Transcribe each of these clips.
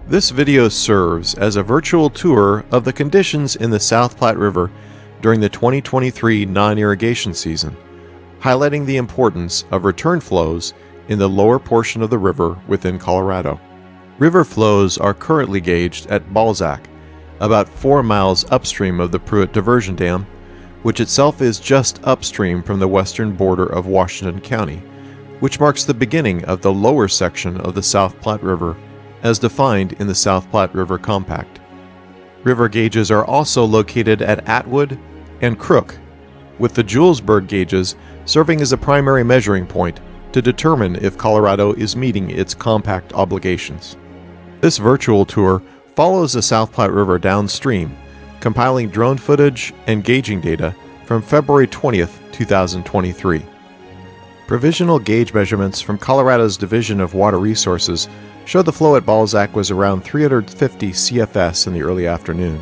This video serves as a virtual tour of the conditions in the South Platte River during the 2023 non-irrigation season, highlighting the importance of return flows in the lower portion of the river within Colorado. River flows are currently gauged at Balzac, about 4 miles upstream of the Pruitt diversion dam, which itself is just upstream from the western border of Washington County, which marks the beginning of the lower section of the South Platte River as defined in the South Platte River Compact. River gauges are also located at Atwood and Crook, with the Julesburg gauges serving as a primary measuring point to determine if Colorado is meeting its compact obligations. This virtual tour follows the South Platte River downstream, compiling drone footage and gauging data from February 20th, 2023. Provisional gauge measurements from Colorado's Division of Water Resources show the flow at Balzac was around 350 CFS in the early afternoon.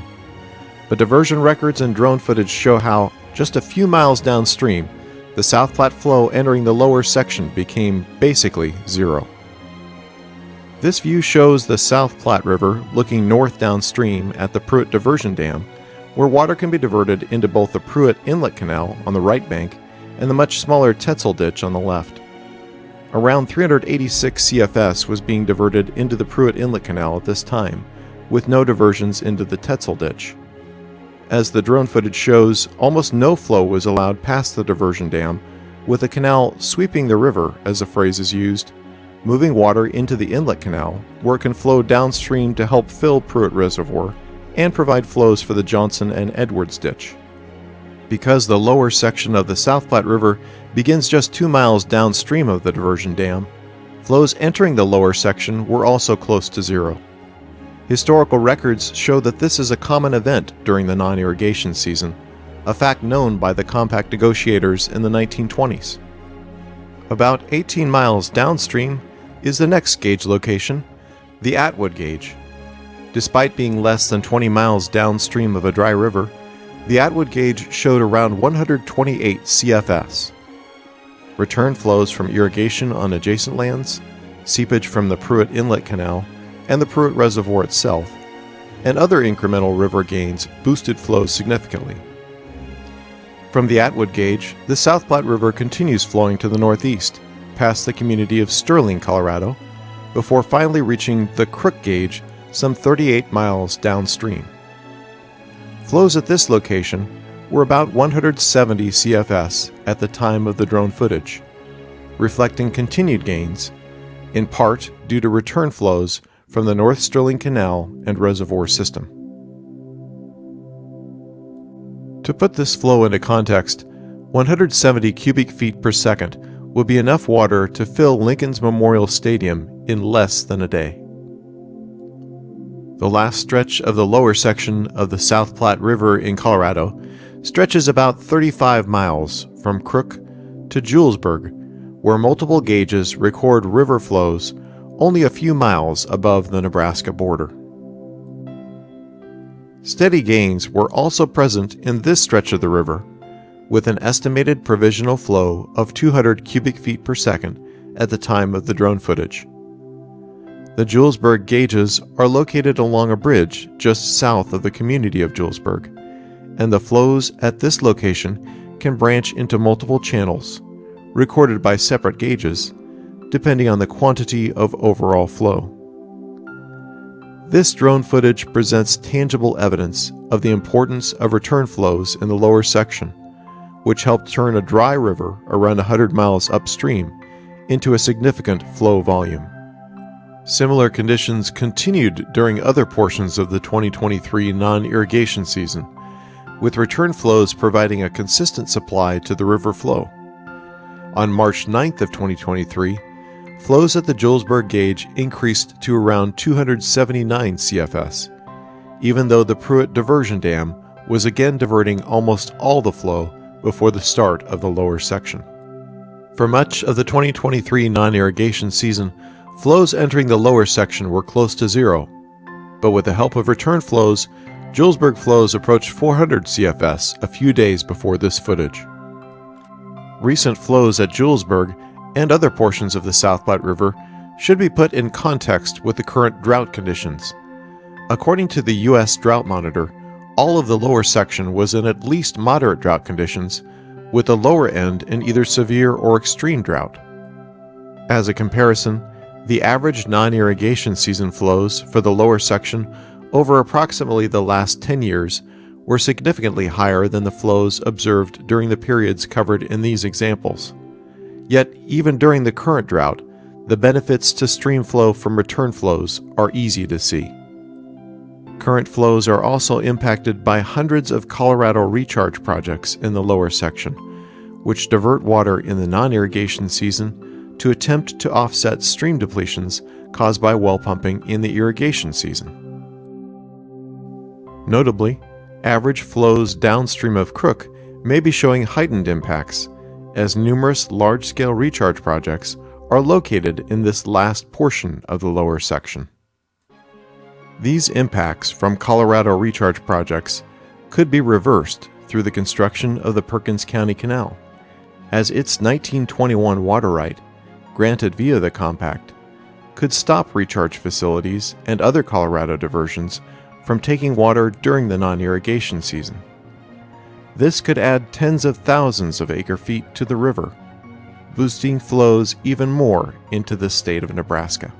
But diversion records and drone footage show how, just a few miles downstream, the South Platte flow entering the lower section became basically zero. This view shows the South Platte River looking north downstream at the Pruitt diversion dam, where water can be diverted into both the Pruitt Inlet Canal on the right bank and the much smaller Tetzel Ditch on the left. Around 386 CFS was being diverted into the Pruitt Inlet Canal at this time, with no diversions into the Tetzel Ditch. As the drone footage shows, almost no flow was allowed past the diversion dam, with the canal sweeping the river, as the phrase is used, moving water into the Inlet Canal, where it can flow downstream to help fill Pruitt Reservoir and provide flows for the Johnson and Edwards Ditch. Because the lower section of the South Platte River begins just 2 miles downstream of the diversion dam, flows entering the lower section were also close to zero. Historical records show that this is a common event during the non-irrigation season, a fact known by the compact negotiators in the 1920s. About 18 miles downstream is the next gauge location, the Atwood gauge. Despite being less than 20 miles downstream of a dry river, the Atwood gauge showed around 128 CFS. Return flows from irrigation on adjacent lands, seepage from the Pruitt Inlet Canal and the Pruitt Reservoir itself, and other incremental river gains boosted flows significantly. From the Atwood gauge, the South Platte River continues flowing to the northeast, past the community of Sterling, Colorado, before finally reaching the Crook gauge some 38 miles downstream. Flows at this location were about 170 CFS at the time of the drone footage, reflecting continued gains, in part due to return flows from the North Sterling Canal and Reservoir system. To put this flow into context, 170 cubic feet per second would be enough water to fill Lincoln's Memorial Stadium in less than a day. The last stretch of the lower section of the South Platte River in Colorado stretches about 35 miles from Crook to Julesburg, where multiple gauges record river flows only a few miles above the Nebraska border. Steady gains were also present in this stretch of the river, with an estimated provisional flow of 200 cubic feet per second at the time of the drone footage. The Julesburg gauges are located along a bridge just south of the community of Julesburg, and the flows at this location can branch into multiple channels, recorded by separate gauges, depending on the quantity of overall flow. This drone footage presents tangible evidence of the importance of return flows in the lower section, which helped turn a dry river around 100 miles upstream into a significant flow volume. Similar conditions continued during other portions of the 2023 non-irrigation season, with return flows providing a consistent supply to the river flow. On March 9th of 2023, flows at the Julesburg gauge increased to around 279 CFS, even though the Pruitt diversion dam was again diverting almost all the flow before the start of the lower section. For much of the 2023 non-irrigation season, flows entering the lower section were close to zero, but with the help of return flows, Julesburg flows approached 400 CFS a few days before this footage. Recent flows at Julesburg and other portions of the South Platte River should be put in context with the current drought conditions. According to the U.S. Drought Monitor, all of the lower section was in at least moderate drought conditions, with the lower end in either severe or extreme drought. As a comparison, the average non-irrigation season flows for the lower section over approximately the last 10 years were significantly higher than the flows observed during the periods covered in these examples. Yet, even during the current drought, the benefits to stream flow from return flows are easy to see. Current flows are also impacted by hundreds of Colorado recharge projects in the lower section, which divert water in the non-irrigation season to attempt to offset stream depletions caused by well pumping in the irrigation season. Notably, average flows downstream of Crook may be showing heightened impacts, as numerous large-scale recharge projects are located in this last portion of the lower section. These impacts from Colorado recharge projects could be reversed through the construction of the Perkins County Canal, as its 1921 water right, granted via the compact, could stop recharge facilities and other Colorado diversions from taking water during the non-irrigation season. This could add tens of thousands of acre-feet to the river, boosting flows even more into the state of Nebraska.